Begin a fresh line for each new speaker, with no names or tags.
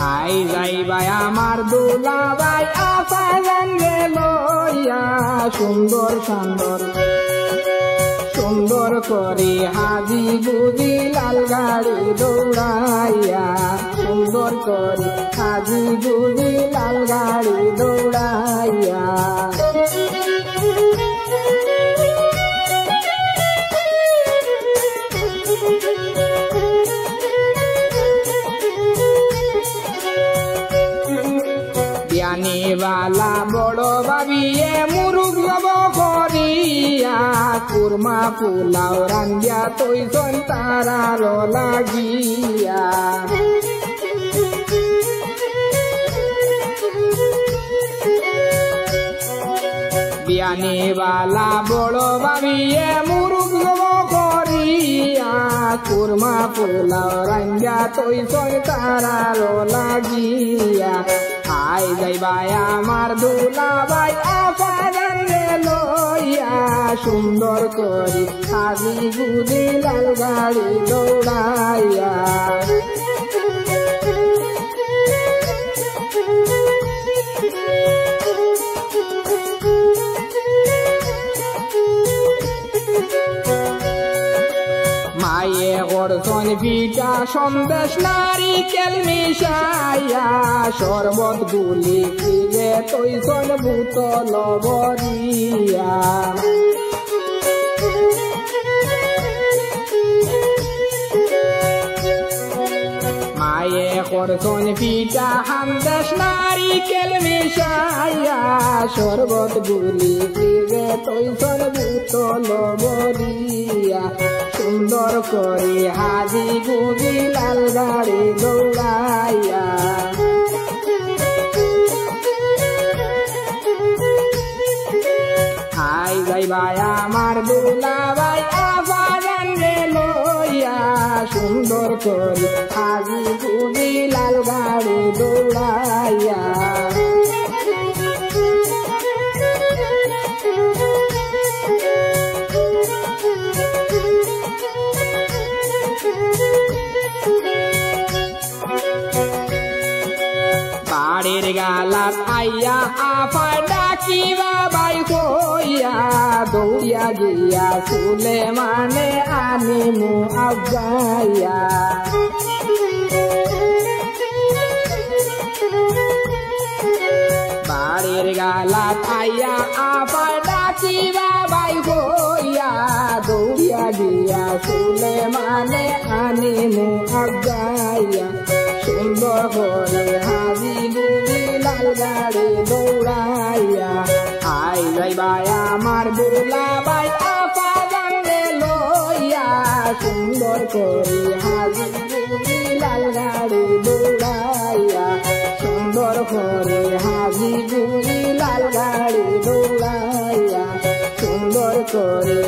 I যাইবাই আমার দুলাভাই আফাজান রে লইয়া সুন্দর সুন্দর সুন্দর করে হাজি গুজি লাল গাড়ি দৌড়াইয়া সুন্দর করে হাজি গুজি লাল গাড়ি দৌড়াইয়া বালা বড় ভাবিয়ে মুরুগ জব করিয়া কুরমা পোলাও রান্ধিয়া তৈছন তারার লাগিয়া বিয়ানে বালা বড় ভাবিয়ে মুরুগ জব করিয়া কুরমা পোলাও রান্ধিয়া তৈছন তারার লাগিয়া আই যাইবাই আমার দুলাভাই আফাজান রে লইয়া সুন্দর করি হাজি গুজি লাল গাড়ি দৌড়াইয়া মায়ে করছন পিঠা সন্দেশ নারিকেল মিশাইয়া শরবত গুলি ফিরে তৈছন বোতল ভরিয়া মায়ে করছন পিঠা সন্দেশ নারিকেল মিশাইয়া শরবত গুলি ফিরে তৈছন বোতল ভরিয়া সুন্দর করে হাজি গুজি লাল গাড়ি দৌড়াইয়া আই যাইবাই আমার দুলাভাই আফাজান রে লইয়া সুন্দর করে হাজি গুজি লাল গাড়ি দৌড়াইয়া বাড়ির গালাত আইয়া আফার ডাকিবা বাই কইয়া দৌড়িয়া গিয়া চুলে মানে আনিমু আগাইয়া বাড়ির গালাত আইয়া আফার ডাকিবা বাই কইয়া দৌড়িয়া গিয়া চুলে মানে আনিমু আগাইয়া সুন্দর করে হাজি গুজি লাল গাড়ি দৌড়াইয়া আই যাইবাই আমার দুলাভাই আফাজান রে লইয়া সুন্দর করে হাজি গুজি লাল গাড়ি দৌড়াইয়া সুন্দর করে হাজি গুজি লাল গাড়ি দৌড়াইয়া সুন্দর করে